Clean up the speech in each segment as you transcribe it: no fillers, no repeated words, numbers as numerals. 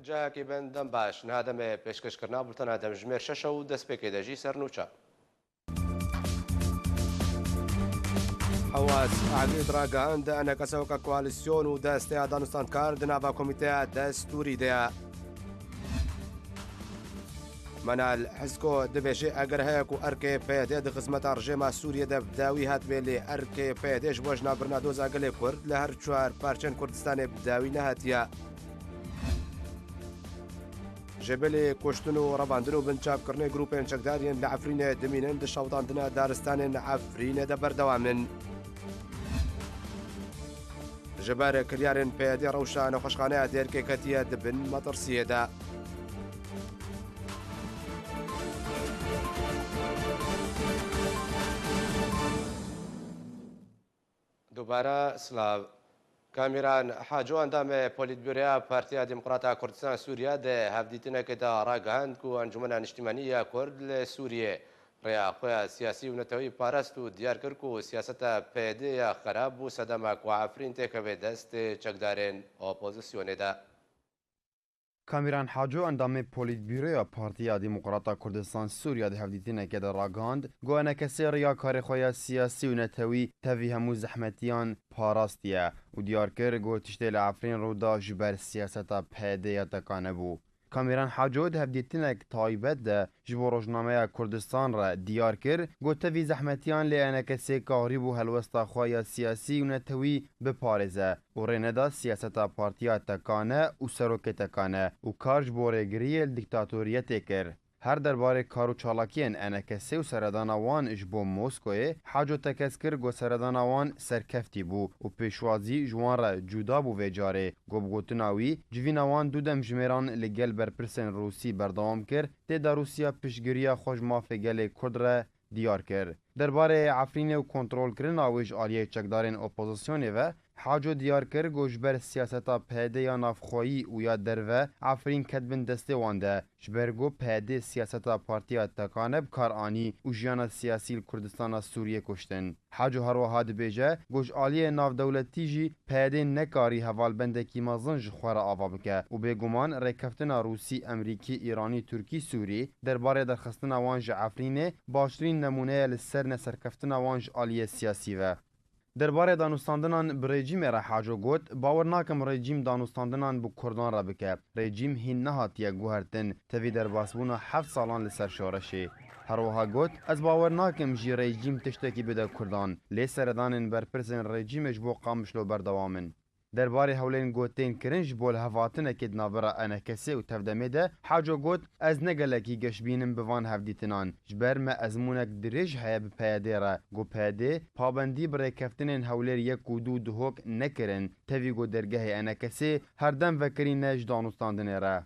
جاکی بندم باش نادەمێ پێشکەشکردنا بڵتەنە دەمژمێر 6 و دەست پێکەی دەژی سەرنوچە ئەواز ئاگریت ڕاگەهاندە ئەنە کەسەوەکە کوالیسیۆن و دەستەیە دانوستاندکار دناڤە کۆمیتەیە دەستوری دەیە منال حزکۆ دەبێژێ ئەگەر هەیەک و ئەرکێ پێدێ دخزمەتە ڕژێما سووریە دەبداوی هاتبێ لێ ئەرکێ پێدێش بۆژ نابرنا دۆزاگەلێ کورد لە هەر چوار پارچەن کوردستانێ بداوی نەهاتیە ژێبەلێ کوشتن و ڕەباندن و بنچاپکردنەوەی گروپێن چەکداریان لە عەفرینێ دمینن دشەوتاندنە دارستانێن عەفرینێ دەبەردەوامن ژەبارە کریارن پێدێ ڕەوشانە خۆشخانەیە دێرکێکەتیە دبن مەترسیەدا دووبارە سلااو کامیران حاجۆ ئەندامێ پۆلیتبیۆرەیە پارتیا دیموکراتا کوردستان سووریا دێ هەفدیتنەکەدا ڕاگەهاند و ئەنجومەنە نیشتیمانیە کورد لە سووریێ ڕێیا خۆیان سیاسی و نەتەوەی پاراست و دیارکرد و سیاسەتە پێدەیە خەراب بوو سەدەما و عەفرین تێکەوێ دەستێ چەکدارێن ئۆپۆزیسیۆنێدا کامیران حاجۆ ئەندامێ پۆلیتبیۆرەیە پارتیا دیموکراتا کوردستان سووریا دە هەفدیتنەکەدا ڕاگەاند گۆیانەکەسێ ڕیاکارێ خۆیان سیاسی و نەتەوی تەوی هەموو زەحمەتیان پاراستیە و دیارکرد گۆ تشتێ لە عەفرین ڕوودا ji ber siyaseta pêdêya tekane bû. کامیران حاجۆ دە هەفدیتنێک تایبەت دە ji bo rojnameya Kurdistan re diyar kir got tevî zehmetiyan lê enekesê karî bû helwesta xwe ya siyasî û netewî biparêze û rêneda siyaseta partiya tekane û serokê tekane û kar ji bo rêgiriyê li dîktatoriyetê kir. Her derbarê kar û çalakiyên enekesê û seredana wan ji bo Moskoyê haco tekez kir got seredana wan serkeftî bû û pêşwazî ji wan re cuda bû vê carê got bi gotina wî civîna wan du dem jimêran li gel berpirsên Rûsî berdewam kir têda Rûsya piştgiriya xwe ji mafê gelê Kurd re diyar kir. Derbarê Efrînê û kontrolkirina wê ji aliyê çekdarên opozisyonê ve حاجۆ diyar kir got ji ber siyaseta pêdêya navxwayî û ya derve Efrîn ket bin destê wan de ji ber got pêdê siyaseta partiya tekane bi kar anî û jiyana siyasî li Kurdistana Sûriyê kuştin. Haco herwiha dibêje got ji aliyê navdewletî jî pêdê nekarî hevalbendekî mezin ji xwe re ava bike û bêguman rêkeftina Rûsî, Emerîkî, Îranî, Tirkî, Sûrî derbarê derxistina wan ji Efrînê baştırîn nemuneye li ser neserkeftina wan ji aliyê siyasî ve. درباره دانوستاندنان به رژیم را حاجو گوت باور ناکم رژیم دانوستاندنان بو کردان را بکه رژیم هین نهاتیه گوهرتن توی در باسبونا 7 سالان لسر شورشی هر وها گوت از باور ناکم جی رژیم تشتکی بده کردان لی سردانن برپرسن رژیمش بو قامشلو بردوامن درباره هولین گوتین کرنج بول هفاتنه که ناورا انکسی و تفدمه ده حاجو گوت از نگلکی گشبینم بوان هفدیتنان جبر ما ازمونک دریج هیا به پیاده را گو پیاده پابندی برای کفتنین هولیر یک و دو دهوک نکرن تاوی گو درگه انکسی هر دم وکری نج دانوستاندنه را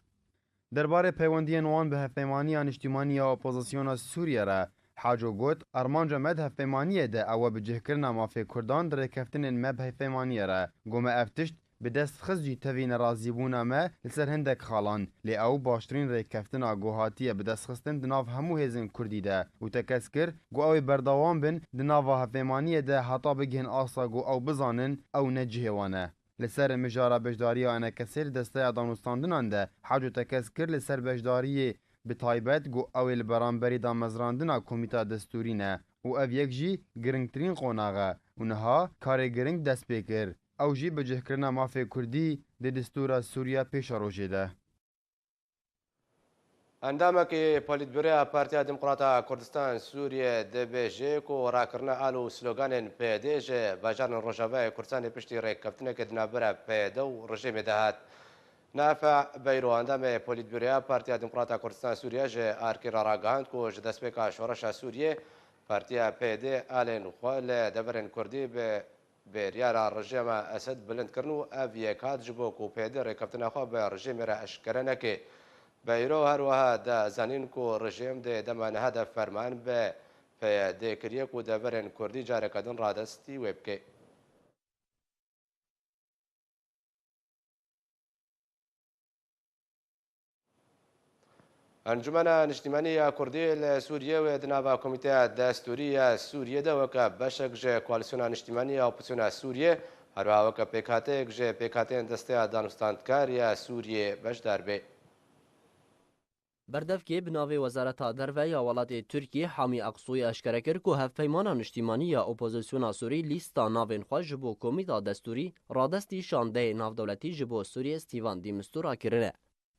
درباره پیوندی نوان به هفیمانی انشتیمانی اپوزیسیون سوریه را حاجو گوت ارمانجا مد هفیمانیه ده او بجهکرنا مافی کردان در کفتنین مب هفیمانیه را گومه افتشت به دست خزجی توی نرازیبونا ما لسر هندک خالان لی او باشترین ریکفتن آگوهاتیه به دست خستن دناف همو هزین کردی ده و تکس کر گو اوی بردوام بن دناف هفیمانیه ده حتا بگهن آسا گو او بزانن او نجهوانه لسر مجارا بجداری آنه کسیر دسته دانوستاندنان ده حاجو تکس کر لسر بجداری به تایبەت گو ئەوێ لە بەرامبەریدا مەزراندنا کۆمیتا دەستوورینە و ئەv یەک jî girngtirîn qonaxe û niha karê giring dest pê kir ew jî bicihkirina mafê Kurdî di destûra Sûriya pêşa rojê de. ئەندامێکی پۆلیتبیۆرەیە پارتیا دیموکراتا کوردستان سووریە دەبێژێ و ڕاکردنە ئال و سلۆگانên پێدێژێ باژارن ڕۆژاوای کوردستانی پشتی ڕێککەوتنێکی دنابەرە پێدە و ڕژێمێ دەهات. نافع بەیرۆ ئەندامێ پۆلیتبیۆرەیە پارتیا دیموکراتا کوردستان سووریا ji ئارکێرا ڕاگەهاند و ji destpêka şoreşa Sûriyê partiya پێدێ ئالên xwe li deverên Kurdî bi bêriyara rejêma Esed bilindkirin û ev yek hat ji bo ku pêdê rêkeftina xwe bi rejîmê re eşkere neke. بەیرۆ هەروەها دەزانین و ڕژێم دێ دەما نەهەدە فەرمان بە پێدێکریەک و دەبەرێن کوردی جارەکەدن ڕادستی وێ بکەی. ئەنجومەنە نیشتیمانیە کوردی لە سووریە و دناوا کۆمیتەیە دەستوریە سووریە دەوەکە بەشێک ژێ کوالیسیۆنا نیشتیمانیە ئۆپۆزیسیۆنا سووریە هەروەها وەکە پێکهاتەیەک ژێ پێکهاتەیەن دەستەیە دانوستاندکاریە سووریێ بەشدار بێ. بردفکی بناوی وزارت دروی یا ولات ترکیه حامی اقصوی اشکره کرد که هفپیمان نشتیمانی یا اپوزیسیون سوری لیستا ناوین خواه جبو کمیتا دستوری رادستی شانده ناو دولتی جبو سوری استیوان دیمستورا کرنه.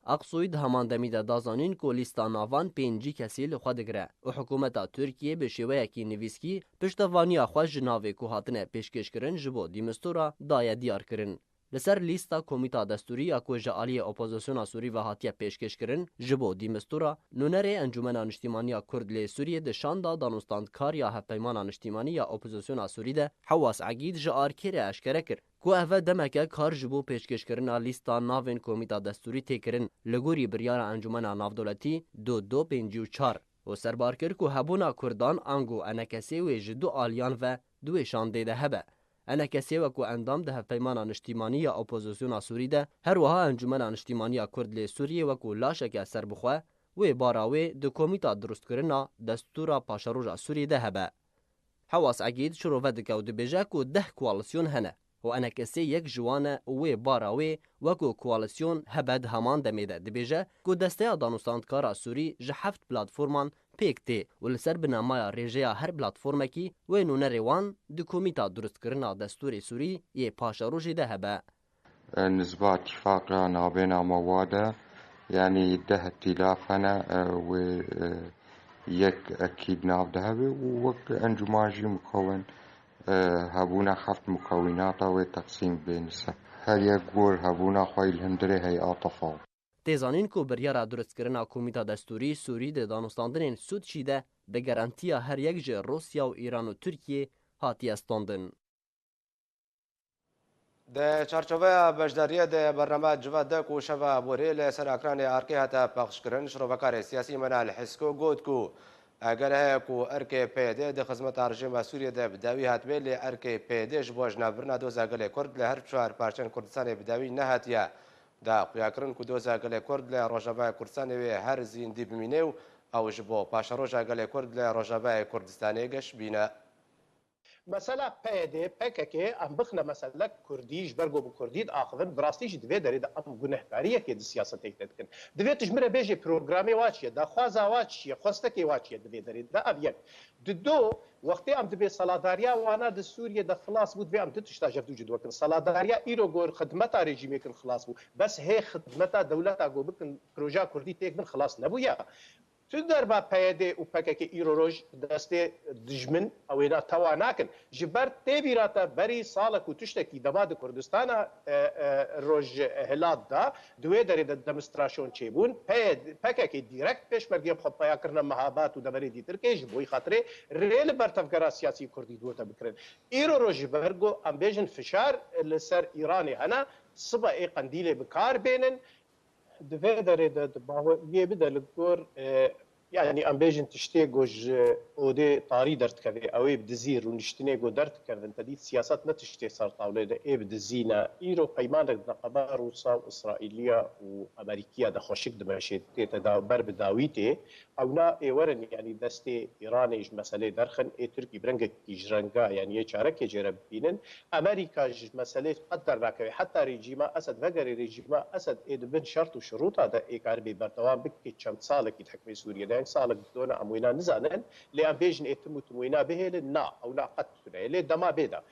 اقصوی ده همان دمیده دازانین که لیستا ناوان پینجی کسی لخواه دگره و حکومت ترکیه به شیوه یکی نویسکی پشتوانی خواه جناوی که هاتنه پیشکش کرن جبو دیمستورا دایه دیار کرن. لسر لیستا کمیتا دستوری اکو جعالی اپوزیسیون سوری و هاتیه پیشکش کرن جبو دیمستورا نونره انجمن انشتیمانی کرد لی سوریه ده شاندا دانوستاندکار یا هفپیمان انشتیمانی یا اپوزیسیون سوری ده حواس عگید جعار کره اشکره کر کو اوه دمکه کار جبو پیشکش کرن لیستا ناوین کمیتا دستوری تکرن لگوری بریار انجمن نافدولتی 2254 و سربار کر که هبونا کردان انگو انکسی و جدو آلیان و دو شانده ده هبه انا کسی وکو اندام ده پیمان انشتیمانی یا اپوزیسیون سوری ده هر وها انجمن انشتیمانی کرد لی سوریه وکو لاشک سر بخواه و باراوی ده کمیتا درست کرنا دستورا پاشاروژا سوری ده هبه. حواس عگید شروع ودکو ده بیجه که 10 کوالسیون هنه و انا کسی یک جوانه و باراوی وکو کوالسیون هبد همان دمیده ده بیجه که دسته دانوستاندکارا سوری جهفت پلاتفورمان پیکتی و لسر بنامای ریجیا هر پلاتفورمکی و نونه ریوان دو کمیتا درست کرنا دستور سوری یه پاشاروژی ده هبه. نسبة اتفاق نابين مواده يعني ده ائتلافنا و يك أكيد ناف دهبي ووك أنجماجي مكون هبونا خفت مكوناته وتقسيم بينسا هل يقول هبونا خوي الهندري هي آطفال تیزانین کو بریارا درست کرنا کمیتا دستوری سوری ده دانستاندن سود شیده به گارانتیا هر یک جه روسیا و ایران و ترکیه هاتی استاندن. ده چارچوبه بجداریه ده برنامه جواد دک و شوا بوری لسر اکران ارکی هتا پخش کرن شروعکار سیاسی منال حسکو گود کو اگر ہے کو ارکی پیده ده خدمت رژیم سوریه ده بداوی هات بیل ارکی پیده جبوج نبرنا دو زاگل کرد له هر چوار پارچن کردستان بداوی نه هاتیا دا قیاکرن کو دو زاگل کرد له روجاوای کردستان و هر زیندی بمینه او جبو پاشا روجاگل کرد له روجاوای کردستان گش بینه مثلا پیده پکه ام بخنه مثلا کردیش برگو بو کردید آخرن براستیش دوی داری دا ام گنهکاریه که سیاست ایت کن دوی تجمره بیجی پروگرامی واچیه دا خوازا واچیه خواسته واچیه دوی داری دا ابیک دو وقتی ام دبی سالاداریا وانا د سوریه د خلاص بود ام تشتا جفتو جدو کن سالاداریا ایرو گور خدمت رژیم کن خلاص بود بس هي خدمت دولت اگو بکن پروژه کردی تک من خلاص نبویا تو در با پیاده و پکه ایرو روش دسته دجمن او اینا تواناکن جبر تبیراتا بری سالک و تشتکی دماد کردستان روش هلاد دا دوی داری دمستراشون چی بون پکه دیرکت پیش مرگیم خب پایا کرنا مهابات و دبری دیتر که جبوی خاطره ریل برتفگرا سیاسی کردی دوتا بکرن ایرو روش برگو ام بیجن فشار لسر ایرانی هنا صبح ای قندیل بکار بینن دوی داری یه بده لگور يعني ام بيجن تشتي جوج اودي طاري درت كذا او بدزير ونشتني جو درت كذا انت دي سياسات ما تشتي صار طاوله ده بدزينا ايرو قيمان نقبه روسا واسرائيليه وامريكيه ده خوشك دمشي تدا برب داويتي او نا ورن يعني دستي ايراني مساله درخن اي تركي برنج جرنجا يعني يشارك جرب بينن امريكا مساله قدر راكوي حتى ريجيما اسد فقري ريجيما اسد اي بن شرط وشروط هذا اي كاربي برتوان بك كم صالك يتحكم سوريا ده صالك دون اموينا نزانن لان بيجن اتمو تموينا به لنا او لا قد لي دما بيدا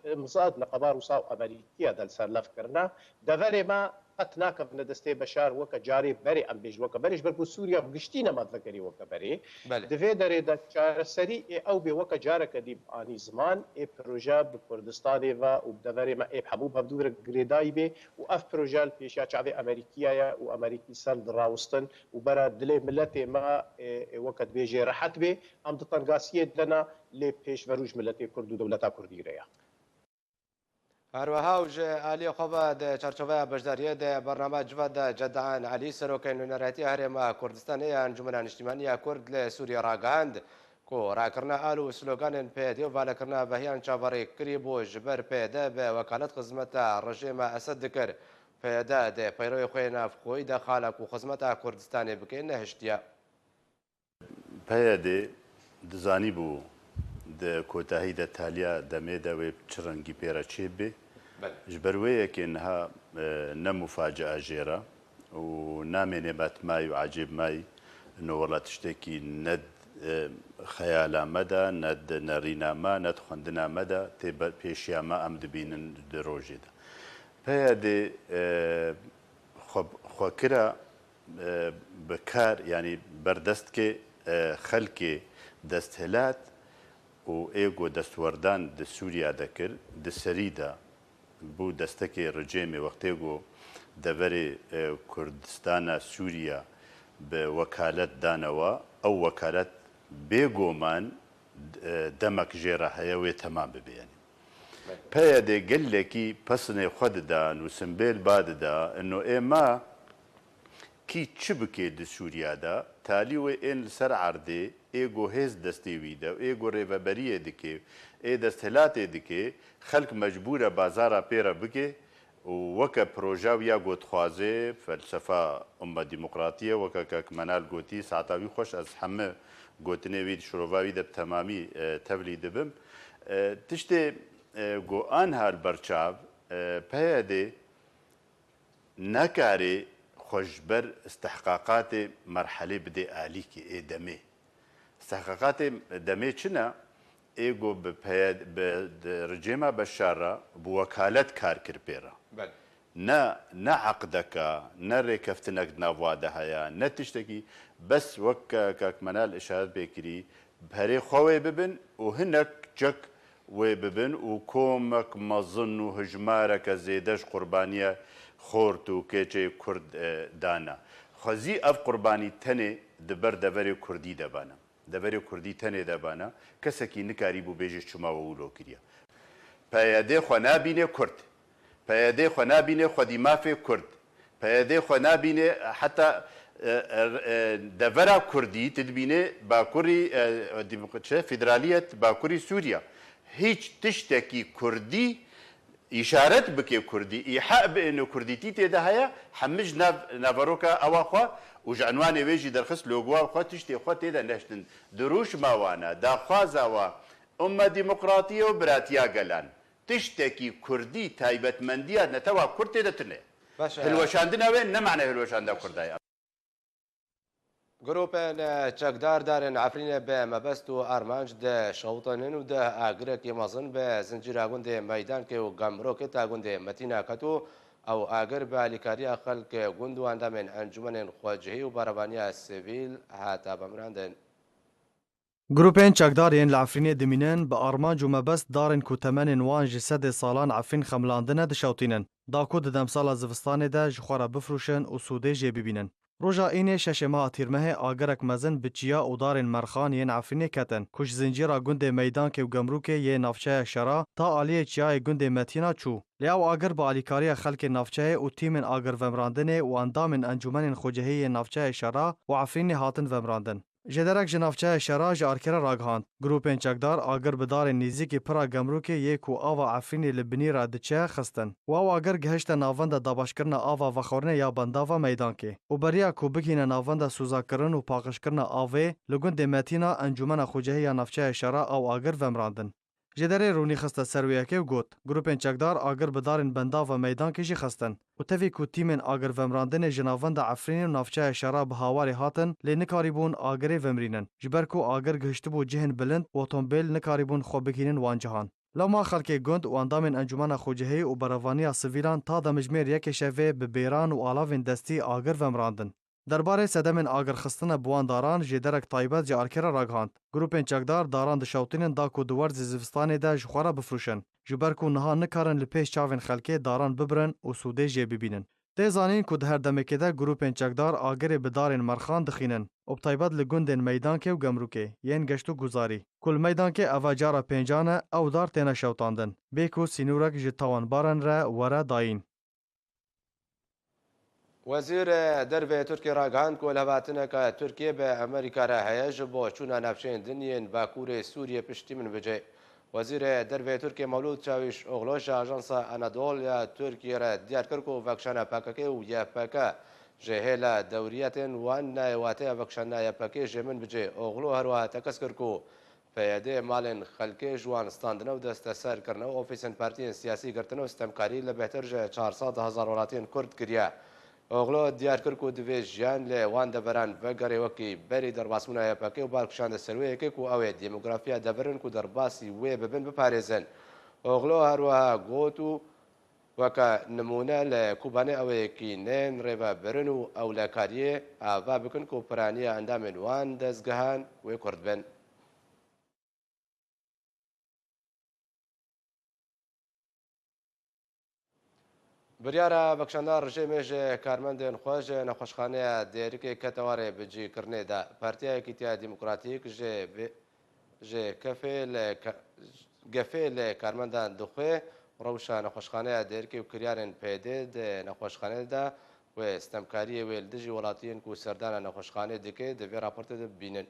مصاد نقبار وصاو امريكيه دل سر لفكرنا دفري ما قتناك في ندستي بشار وكا جاري بري ام بيج وكا بريش بركو سوريا بقشتينا ما تذكري وكا بري دفي داري دا جار سري او بي وكا جارك دي اني زمان اي بروجا بكردستاني و وبدفري ما اي بحبوب بدور غريداي بي واف بروجا بيشا شعبي امريكيه وامريكي سال دراوستن وبرا دلي ملتي ما وكا بيجي راحت بي ام دطنقاسيه لنا لي بيش فروج ملتي كردو دولتا كرديريا هروها وجه آلی خوبه ده چارچوبه بجداریه ده برنامه جواد جدعان علی سروکین نونراتی هرما کردستانی انجمن اجتماعی کرد لسوریا راگاند کو راکرنا آلو سلوگان پیدی و بالکرنا بهیان چابری کریبو جبر پیدا به وکالت خدمت رژیم اسد دکر پیدا ده پیروی خوی نافخوی ده خالق و خدمت کردستانی بکن هشتیا پیدا دزانی بو د کوتاهی د تالیا د میده و چرنګي پیرا چی به جبرويك إنها نمفاجأة جيرة ونامني باتماي وعجيب ماي إنه والله تشتكي ند خيالا مدى ند نارينا ما ند خندنا مدى تبقى بيشيا ما أمد بين دروجي ده فهذه خاكرة بكار يعني بردستك خلقي دستهلات و ايگو دستوردان د سوریا دکر د سریدا بو دستکی رجیمی وقتیگو دبری کردستان سوریا به وکالت دانوا او وکالت بیگومان دمک جیره هیوی تمام ببینی پیاده گله کی پسنه خود دان و سنبیل باد دا انه ایما کی چبکی د سوریا دا تالی و این سر عرده ایگو هز دستیوی دا ایگو ریوبریه دکی ای دستهلات دکی خلق مجبور بازارا پیرا بکی وکا پروژاو یا گوتخوازه فلسفه امه ديمقراطيه وکا که منال گوتی ساعتاوی خوش از همه گوتنه وید شروعاوی دا تمامی تولید بم تشتی گو آنها البرچاو پیاده نکاری خوشبر استحقاقات مرحله بده آلی که ای دمه استحقاقات دمه چنه ایگو به رجیمه بشاره بوکالت کار کر پیرا نه عقدکا نه ریکفتنک نواده هیا نه تشتکی بس وکا کمنال اشارت بکری بهره خواه ببن و هنک جک و ببن و کومک مظن و هجمارک زیدش قربانیه خورت و کچه کرد دانا خوزی اف قربانی تنه دبر دبر کردی دبانا دبر کردی تنه دبانا کسکی نکاری بو بیجش چما و اولو کریا پیاده خو نابینه کرد پیاده خو نابینه خودی مافه کرد پیاده خو نابینه حتی دبر کردی تدبینه باکوری فدرالیت باکوری سوریا هیچ تشتکی کردی إشارت بك كردي إيحاء بأنه كرديتي تيدا هيا حمج نافروكا أواخوا وجعنوان ويجي درخص لوغوا أخوا تشتي أخوا تيدا نشتن دروش ماوانا دا خوازاوا أمة ديمقراطية وبراتيا قلان تشتكي كردي تايبت منديا نتوا كرد تيدا تنه هلوشاندنا وين نمعنى هلوشاندا كردايا گروپن چکدار دارن عفرین به مبست و آرمانج ده شوطنن و ده آگره که مزن به زنجیر آگوند میدان که و گمرو که تاگوند متینا کتو او آگر به لیکاری خلق گوند و اندامن انجمن خواجهی و باروانی سیویل حتی بمراندن گروپین چکدارین لعفرینی دمینن به آرمانج و مبست دارن که تمن وان جسد سالان عفرین خملاندنه ده شوطینن دا که دم سال زوستان ده جخوارا بفروشن و سوده جی ببینن روژا اینه ششما تیرمه آگرک مزن بچیا و دارن مرخان ین عفرینه کتن کش زنجیرا گند میدان که و گمروکه یه نافچه شرا تا آلیه چیای گند متینا چو لیاو آگر با آلیکاری خلک نافچه و تیمن آگر ومراندنه و اندامن انجمن خوجهی نافچه شرا و عفرینه هاتن ومراندن جدرک جنافچه شرا جارکره راگهاند گروپین چکدار آگر بدار نیزیکی پرا گمروکه یک و آوا عفرینه لبنی را دچه خستن و آگر گهشت ناوند داباشکرن آوا وخورنه یا بنداوا میدان که و بریا کوبکین ناوند سوزاکرن و پاکشکرن آوه لگند متینا انجمن خوجهی نافچه شرا او آگر ومراندن جدره رونی خسته سرویه و گوت گروپین چکدار آگر بدارن بندا و میدان کشی خستن و تفی کو تیمن آگر ومراندن جناوند عفرین و نافچه شراب هاواری هاتن لی نکاریبون آگری ومرینن جبرکو آگر گشتبو جهن بلند و اتومبیل نکاریبون خو بگیرن وان جهان لما خلک گند و اندامن انجمن خوجهی و براوانی سویلان تا دمجمیر یک شوه به بیران و آلاوین دستی آگر ومراندن درباره صدمن آگر خستن بوانداران جدرک تایبت جارکره راگهاند گروپین چکدار داران دشوتینن دا کو دوار زیستان ده جخوارا بفروشن جبرکو نها نکارن لپیش چاوین خلکه داران ببرن و سوده جی ببینن ده زانین کو هر دمکه ده گروپین چکدار آگر بدارن مرخان دخینن و تایبت لگندن میدان که و گمروکه ین گشتو گزاری کل میدان که اواجارا پنجانه او دار تینا شوتاندن بیکو سینورک جتوان بارن را ورا داین وزیر دربه ترکیه راگهاند که لهواتنه ترکیه به امریکا را هیج با چون نفشین دنین باکور سوریه پشتی من بجه وزیر دربه ترکیه مولود چاویش اغلوش آژانس انادول یا ترکیه را دیار کرد و وکشانه پاکه و یا پاکه جهیل دوریت وان نایواته وکشانه یا پاکه جمن بجه اغلو هروا تکس کرد پەیەدێ ماڵên خەلکê ji wan standine û desteserkirine û ofîsên partiyên siyasî girtine û stemkarî li bêhtir ji 400 hezar welatiyên Kurd kiriye. Oğlo diyar kir ku divê jiyan lê wan deveran vegerê wekî berî derbasbûna YPK û balkişan de serweyekê ku ew ê demografiya devirin ku derbasî wê bibin biparêzin. Oğlo her wiha got û weke nimûne li Kobanê ew ê kînên rêvebirin û ewlekariyê ava bikin ku piraniya endamên wan dezgehan wê Kurd bin. Biryara bexşanda rejimê ji karmendên xwe ji nexweşxaneya Dêrikê ketewarê bicîkirnê de Partiya Yekîtiya Demokratîk ji gefê lê karmendan dixwe rewşa nexweşxaneya Dêrikê û kiryarên PD di nexweşxanê de wê stemkariyê wê li dijî welatiyên ku serdana nexweşxanê dike di vê raportê de bibînin.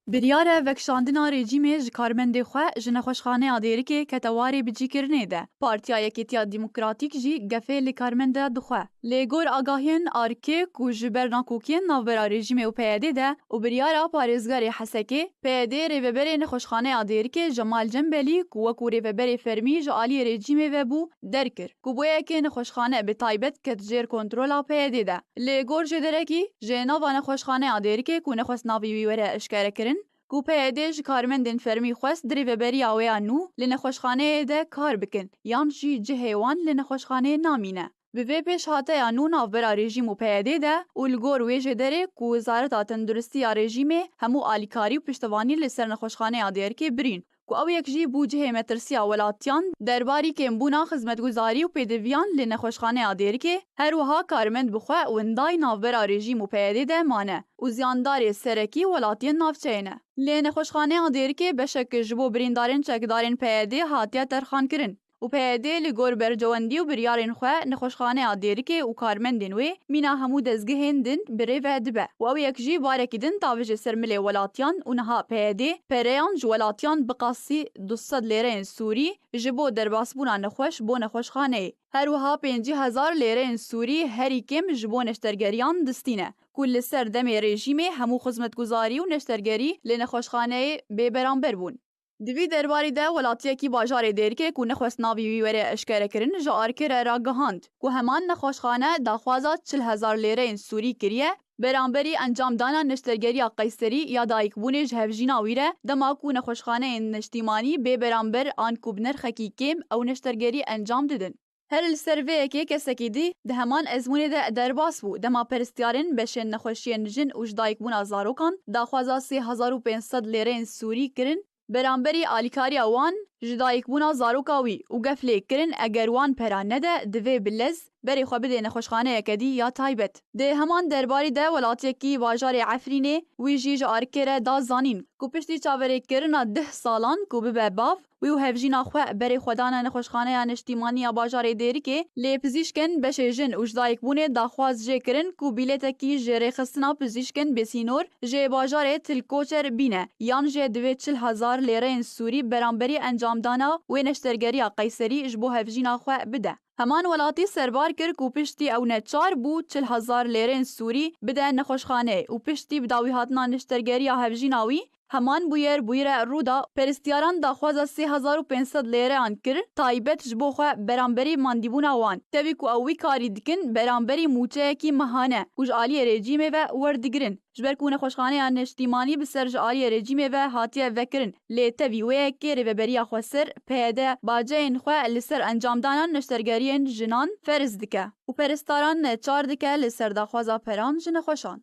Biryara vekşandina rejîmê ji karmendê xwe ji nexweşxaneya Dêrikê ketewarê bicîkirnê de Partiya Yekîtiya Demokratîk jî gefê li karmenda dixwe. Lê gor agahiyên ARKê ku ji ber nakokiyên navbera rejîmê û PYD de û biryara parêzgarê Hesekê, PYD rêveberê nexweşxaneya Dêrikê Cemal Cembelî ku wekû rêveberê fermî ji aliyê rejîmê ve bû derkir ku boyekê nexweşxane bi taybet ket jêr kontrola PYD de. Lê gor ji derekî jê nava nexweşxaneya Dêrikê ku nexwest navê wî were eşkerekirin ku PYD ji karmendên fermî xwest di rêveberiya wê ya nû li nexweşxaneyê de kar bikin yan jî cihê wan li nexweşxaneyê namîne. Bi vê pêşhateya nû navbera rejîm û PYD de û li gor wê jê derê ku Wizareta Tenduristiya rejîmê hemû alîkarî û piştvanî li ser nexweşxaneya Dêrikê birîn ku ew yek jî bû cihê metirsiya welatiyan derbarî kêmbûna xizmetguzarî û pêdiviyan li nexweşxaneya Dêrikê her wiha karmend bixwe wendayê navbera rejîm û PYD de mane û ziyandarê serekî welatiyên navçeyê ne. Lê nexweşxaneya Dêrikê beşek ji bo birîndarên çekdarên PYD hatiye terxankirin. û PYD li gor bercewendî û biryarên xwe nexweşxaneya Dêrikê û karmendên wê mîna hemû dezgehên din bi rêve dibe û ew yek jî barekî din tavê ji ser milê welatiyan û niha PYD pereyan ji welatiyan biqasî 200 lêreyên Sûrî ji bo derbasbûna nexweş bo nexweşxaneyê. Her wiha 50,000 lêreyên Sûrî herî kêm ji bo neştergeriyan distîne ku li ser demê rejîmê hemû xizmetguzarî û neştergerî li nexweşxaneyê bêberamber bûn. Di vî derbarî de welatiyekî bajarê Dêrikê ku nexwest navê wî were eşkerekirin ji ARKê re ragihand ku heman nexweşxane daxwaza 40,000 lêreyên Sûrî kiriye beramberî encamdana neştergeriya Qeyserî ya dayîkbûnê ji hevjîna wî re dema ku nexweşxaneyên neştîmanî bê beramber an ku bi nerxekî kêm ew neştergerî encam didin. Her li ser vê yekê kesekî dî di heman ezmûnê de derbas bû dema peristiyarên beşên nexweşiyên jin û ji dayîkbûna zarokan daxwaza 3500 lêreyên Sûrî kirin beramberî alîkariya wan ji dayîkbûna zaroka wî û gef lê kirin eger wan pera nede divê bi lez berê xwe bide nexweşxaneyeke dî ya taybet. Dê heman derbarî de welatiyekî bajarê Efrînê wî jî ji ARKê re da zanîn ku piştî çaverêkirina 10 salan ku bibe bav wî û hevjîna xwe berê xwedana nexweşxaneya neştîmaniya bajarê Dêrikê lê pizîşkên beşê jin û ji dayîkbûnê daxwaz jê kirin ku bîletekî ji rêxistina pizîşkên bêsînor jê bajarê Tilkoçer bîne yan jê divê 40,000 lêreyên Sûrî beramberî encamdana wê neştergeriya Qeyserî ji bo hevjîna xwe bide. Heman welatî serbar kir ku piştî ew neçar bû 40,000 lêreyên Sûrî bide nexweşxaneyê û piştî bi dawî hatina neştergeriya hevjîna wî heman bûyer bûyera Rûda perîstiyaran daxwaza 3500 lêreyan kir taybet ji bo xwe beramberî mandîbûna wan tevî ku ew wî karî dikin beramberî mûçeyekî mehane ku ji aliyê rejîmê ve werdigirin ji ber ku nexweşxaneya neştîmanî bi ser ji aliyê rejîmê ve hatiye vekirin lê tevî wê yekê rêveberiya xweser PYD baceyên xwe li ser encamdana neştergeriyên jinan feriz dike û perîstaran neçar dike li ser daxwaza peran ji nexweşan.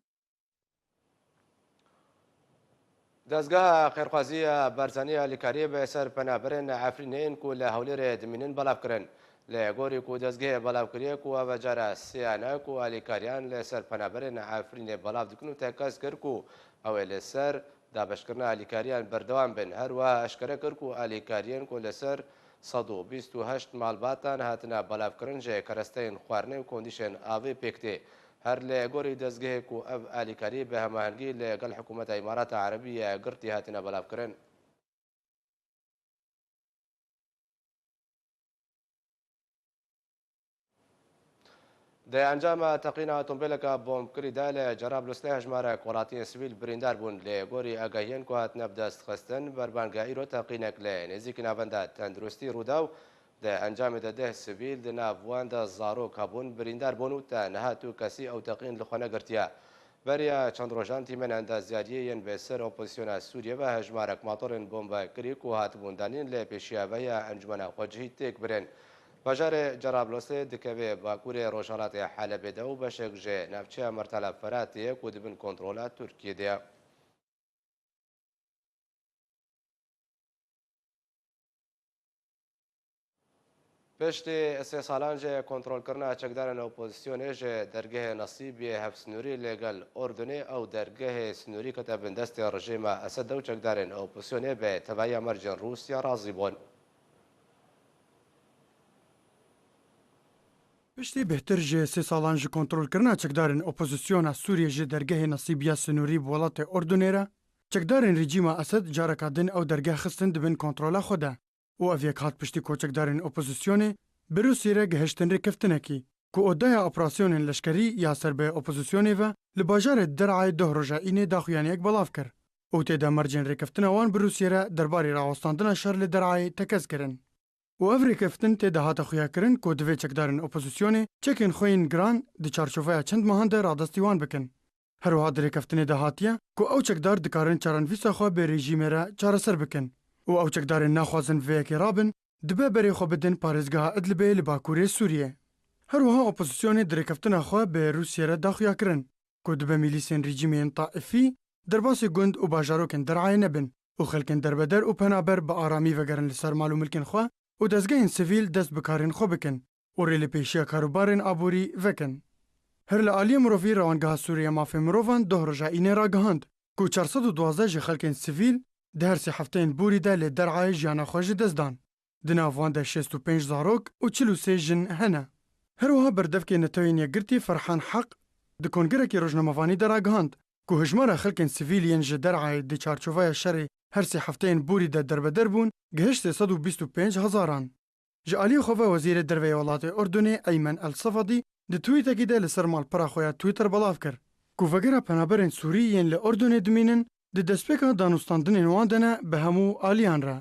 دەستگاها خێرخوازیە بەرزانیە لیکاریە بە سەر پەنابەرێن ئەفرینەیەن و لە هەولێرێ دمینن بەڵاوکردن لە گۆری و دەستگەیە بەڵاوکریە و بەجارە سیانە و ئالیکاریان لە سەر پەنابەرێن ئەفرینێ بەڵاو دکن و تەکەس کرد و ئەوەی لەسەر دابشکردن ئالیکاریان بەردەوام بن هەروە ئەشکرە کرد و ئالیکاریان و لەسەر 128 ماڵباتان هاتنە بەڵاوکردن ژێ کەرەستەین خواردنەی و کۆندیشن ئاوی پێکتێ هەر لە گۆری دەستگەهێک و ئەو ئالیکاری بە هەماهەنگی لەگەڵ حکوومەتە ئیماراتە عەرەبیە گرتی هاتنە بەڵاوکردن. د انجام تقین اتومبیلکا بۆمکریدا لە جەرابلوسنەی هەژمارە کۆڵاتیە سویل بریندار بوون لە گۆری ئاگاهیان کو هاتنە بدەست خستن بەربانگایی ئیرۆ تەقینێک لە نێزیکی ناوەندە تەندروستی ڕوودا و د ئەنجامێدا دە سویل د ناوواندا زارۆک هەبوون بریندار بوون و تا نەهات و کەسی ئەو تەقین لە خۆ نەگرتیە بەریە چەند ڕۆژان تیمەن ئەندازیاریەیەن بەسەر ئۆپۆزیسیۆنە سووریە بە هەژمارەك ماتۆرن بۆمبەکریک و هاتبووندانین لە پێشیاوەیە ئەنجومەنە خۆجهی تێک برێن باژارێ جەرابلۆسێ دکەوێ باکوورێ ڕۆژهەڵاتی حەلەبێدا و بەشێک ژێ ناوچەیە مەرتەلە فەراتەیەک و دبن کۆنتڕۆلە تورکیەدەیە پشتی سێ ساڵان ژێ کۆنتڕۆلکردنا چەکدارن ئۆپۆزیسیۆنێ ژێ دەرگەهێ نەسیبێ هەف سنووری لەگەل ئۆردنێ ئەو دەرگەهێ سنووری کەتە بندەستی ڕژێمە ئەسەدە و چەکدارن ئۆپۆزیسیۆنێ بێ تەبایە مەرجن رووسیا ڕازی بوون پشتی بهتر جê sê salan ji kontrolkirina çekdarên opozîsyona Sûriye ji dergehê Nesîbiya Sinûrî bi welatê Ordunê re, çekdarên rejîma Esed careka din ew dergeh xistin dibin kontrola xwe de û ev yek hat piştî koçekdarên opozîsyonê bi Rûsyê re gihiştin rêkeftinekî ku odaya operasyonên leşkerî ya serbê opozîsyonê ve li bajarê Derayê duh roja înê daxuyaniyek belav kir û têde mercên rêkeftina wan bi Rûsyê re derbarê rawestandina şer li Derayê tekez kirin. û ev rêkeftin tê de hate xuyakirin ku divê çekdarên opozîsyonê çekên xwe yên giran di çarçoveya çend mehan de radestî wan bikin. Her wiha di rêkeftinê de hatiye ku ew çekdar dikarin çaranivîsa xwe bê rejîmê re çareser bikin û ew çekdarên naxwazin vê yekê rabin dibe berê xwe bidin parêzgeha Idlibê li Bakurê Sûriyê. Her wiha opozîsyonê di rêkeftina xwe bê Rûsyê re daxuya kirin ku dibe milîsên rejîmên Taifî derbasê gund û bajarokên Derayê nebin û xelkên derbeder û penaber bi aramî vegerin li ser mal û milkên xwe û dezgehên sivîl dest bi karên xwe bikin û rêlipêşiya karobarên aborî vekin. Her li aliyê mirovî Rewangeha Sûriye Mafê Mirovan duh roja înê ragihand ku 412 ji xelkên sivîl di her sê hefteyên borî de lê Derayê jiyana xwe ji dest dan. Di nav wan de 65 zarok û 43 jin hene. Her wiha berdevkê netewên yekgirtî Ferhan Heq di kongerekî rojnamevanî de ragihand ku hejmara xelkên sivîl yên ji Derayê di çarçoveya şerê her sê hefteyên borî de derbeder bûn gihişt 325 hezaran. Ji aliyê xwe ve wezîrê derveyê welatê Ordunê Eymen El Sefadî di twîtekî de li ser malpera xwe ya Twitter belav kir ku vegera penaberên Sûrî yên li Ordunê dimînin di destpêka danûstandinên wan de ne bi hemû aliyan re.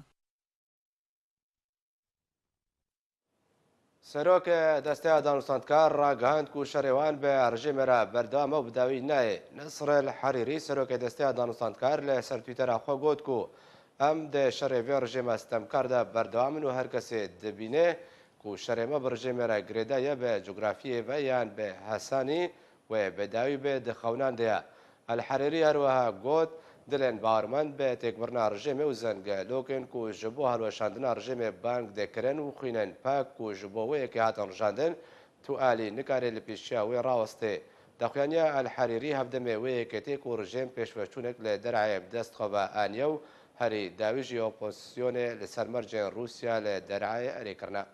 سەرۆک دەستەیە دانوستاندکار ڕاگەهاند و شەڕێوان بە ڕژێمە را بەردەوامە و بداوی نایە نەسڕە لە حەریری سەرۆکە دەستەیە دانوستاندکار لە سەر تویتەرا خۆ گوت و ئەم دە شەڕێڤێ ڕژێمە ستەمکاردا بەردەوامن و هەر کەسێ دەبینێ و شەڕێمە بە ڕژێمێرە گرێدایە بە جوگرافیەوە یان بە هەسانی و بەداوی بێ دەخەوناندەیە الحەریری هەروەها گوت دلێن باوەڕمەند بە تێکبڕنا ڕژێمێ و زەنگەلۆکن و ji بۆ هەڵوەشاندنا ڕژێمێ بانگ دەکرێن و خوێنن پاک و ji بۆ وەیەکی هاتن ڕژاندن تو ئالی نکارێ لە پێشیا وێ ڕاوەستێ دەخوێنیە الحەریری هەفتەمێ وەیەکە تێک و ڕژێم پێشوەچوونێک لە دەرایە دەستخەوە ئانیە و هەری داویژی ئۆپۆزیسیۆنێ لەسەر مەرجێن رووسیا لە دەرایە ئەرێکردنا.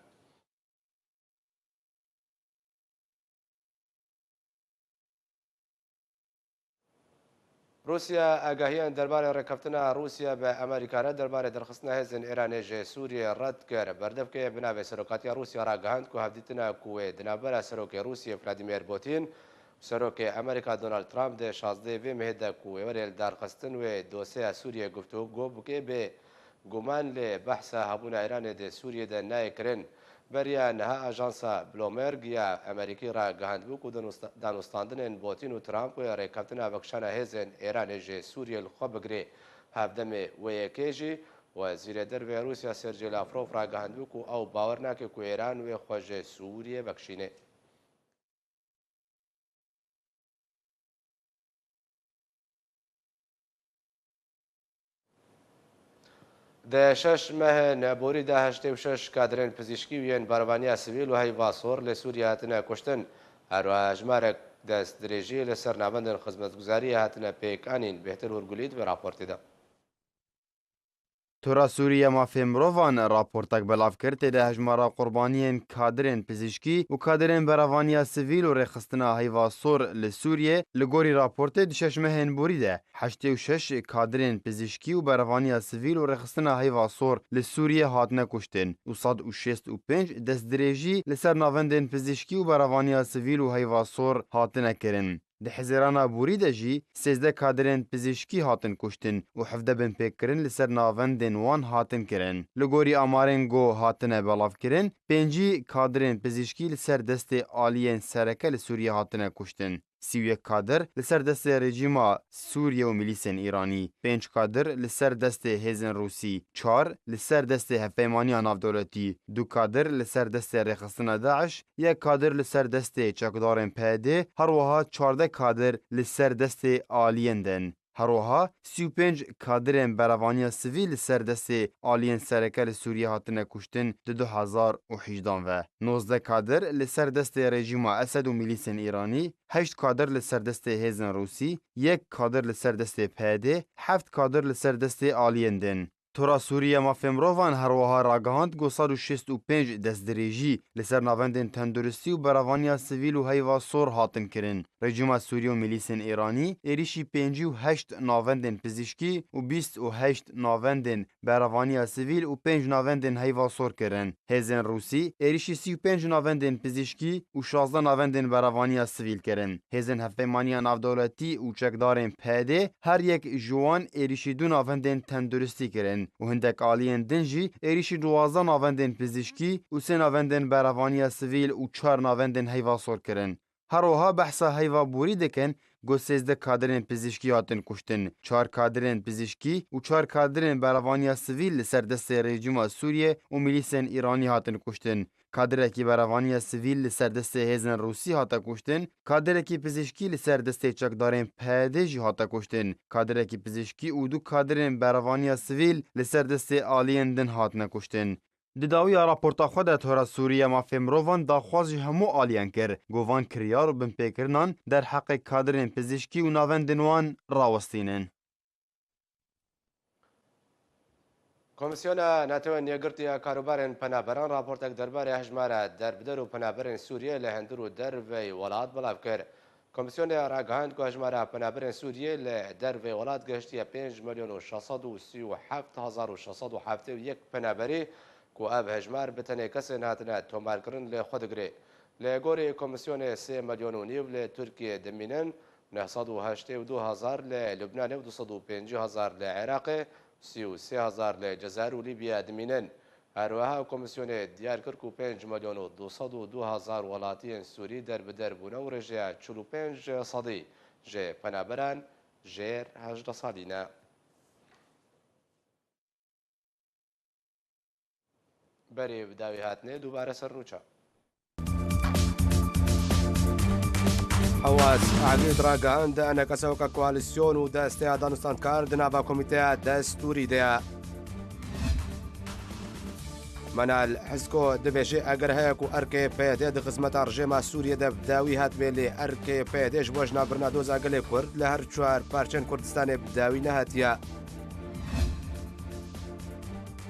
رووسیا ئاگاهیان دەربارەی ڕێککەوتنە رووسیا بە ئەمریکانە دەربارەی دەرخستنە هێزن ئێرانێژێ سووریە ڕەت کرد بەردەفکەیە بناوێ سەرۆکاتی رووسیا ڕاگەهاند و هەفدیتنە کوێ دنابەرە سەرۆکی رووسیا ڤلادیمیر پوتین سەرۆکی ئەمریکا دۆنالد ترامپ دە 16 vê mehêda ku wêwerê li darxistin wê dosyeya Sûriye guftûgû bike bê guman lê behsa hebûna Îranê di Sûriyê de nayê kirin. Beriya niha ajansa Bloomberg ya Amerîkî ragihand bû ku danûstandinên Putin û Trump wê rêkeftina vekşana hêzên Îranê ji Sûriyê li xwe bigirê. Hevdemê wêyekê jî wezîrê dervê Rûsya Sergey Lavrov ragihand bû ku ew bawer nake ku Îran wê xwe ji Sûriyê vekşîne. د 6 مه نەبووری دا 86 کادرên پزیشکی و yên barevaniya sivîl û heyva sor li Sûriye hatine kuştin. Herwiha hejmarek destdirêjî li ser navendên xizmetguzariyê hatine pêkanîn. Bêhtir Hurgulî di vê raportê de. تورا سوریه مافی مروان راپورتک بلاف کرد تیده هجمارا قربانیین کادرین پزیشکی و کادرین براوانیا سیویل و رخصتنا هیوا سور لسوریه لگوری راپورت دشش مهن بوریده 86 کادرین پزیشکی و براوانیا سیویل و رخصتنا هیوا سور لسوریه هاتنه کشتن و 165 دست دریجی لسر ناوندین پزیشکی و براوانیا سیویل و هیوا سور هاتنه کرن. ده حزیرانا بوریده جی 13 کادرین پزیشکی هاتن کشتن و 17 بن پیک کرن لسر ناوندین وان هاتن کرن. لگوری آمارین گو هاتنه بلاف کرن 5 کادرین پزیشکی لسر دست آلیین سرکه لسوریه هاتنه کشتن. 31 کادر لسر دست رژیما سوریه و میلیسن ایرانی، 5 کادر لسر دست هیزن روسی، 4 لسر دست هفیمانی نافدولتی، 2 کادر لسر دست رخصتنا داعش، 1 کادر لسر دست چکدارن پیده، هر وها 14 کادر لسر دست آلیندن. هروها 35 کادرین براوانیا سیویل سر دست آلین سرکل سوریه هاتنه کشتن 2018 و 19 کادر لسر دست رژیم اسد و میلیسن ایرانی، 8 کادر لسر دست هیزن روسی، 1 کادر لسر دست پیده، 7 کادر لسر دست آلیندن. تورا سوریه مافمروان هروها راگهاند گو 165 دست دریجی لسر ناوندین تندرستی و براوانیا سیویل و هیوا سور هاتن کرن. رژیم سوریه و میلیسن ایرانی ایریشی 58 ناوندین پزیشکی و 28 ناوندین براوانیا سیویل و 5 ناوندین هیوا سور کرن. هیزن روسی ایریشی 35 ناوندین پزیشکی و 16 ناوندین براوانیا سیویل کرن. هیزن هفیمانی نافدولتی و چکدارن پیده هر یک جوان ایریشی 2 ناوندین تندرستی کرن. و هندک آلیین دنجی ایریشی 12 ناوندین پزیشکی و 3 ناوندین براوانیا سیویل و 4 ناوندین هیوا سور کرن. هروها بحثا هیوا بوری دکن گو 13 کادرین پزیشکی هاتن کشتن، 4 کادرین پزیشکی و 4 کادرین براوانیا سیویل لسر دست رژیم سوریه و میلیسن ایرانی هاتن کشتن. کادرکی براوانیا سیویل لسر دست هیزن روسی هاتا کشتن، کادرکی پزیشکی لسر دست چکدارین پیده جی هاتا کشتن، کادرکی پزیشکی و 2 کادرین براوانیا سیویل لسر دست آلیندن هاتن کشتن. دداوی راپورتا خود تورا سوریه مافی مروان داخوازی همو آلیان کر گوان کریار و بمپیکرنان در حق کادرین پزیشکی و ناوندنوان راوستینن. کمیسیون ناتوان یگرتی کاروبارن پنابران راپورتک درباره هجماره در بدر و پنابران سوریه لهندر و در وی ولاد بلاف کرد. کمیسیون راگهاند که هجماره پنابران سوریه لدر وی ولاد گشتی 5,637,671 پنابری کو اب هجمار بتنه کسی نهاتنه تومار کرن لخود گره. لگوری کمیسیون 3 میلیون و نیو لترکیه دمینن 982,000 للبنان و 250,000 لعراق 33,000 لجزائر و لیبیا دمینن. هروها کمیسیون دیار کرد که 5,202,000 ولاتین سوری در بدر بونه و رجع 45 صدی جه پنابران جیر 18 صدینه. بری بداوی هاتنه دوباره سر نوچه. حواس عقيد راقهاند أنا كسوكا كواليسيون وداستي دانستان كارد نابا كوميتي دستوري ديا منال حزكو دبيجي أجر هيك وأركي بيدي خدمة رجيمة سوريا داوي هات ميلي أركي بيدي جوجنا برنادوز أقلي كرد لهر شوار بارشن كردستاني بداوي نهاتيا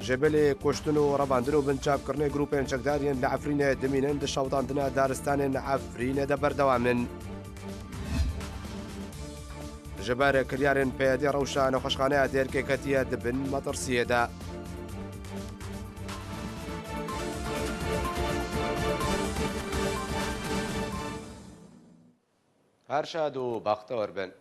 جبلي كوشتنو رباندنو بنشاب كرني جروبين شكدارين لعفرين دمينين دشوطان دنا دارستان عفرين دبر دوامن جبار كريارن بيدي روشان وخشخانة ديركي كتيا دبن مطر سيدا هرشاد و بختور بن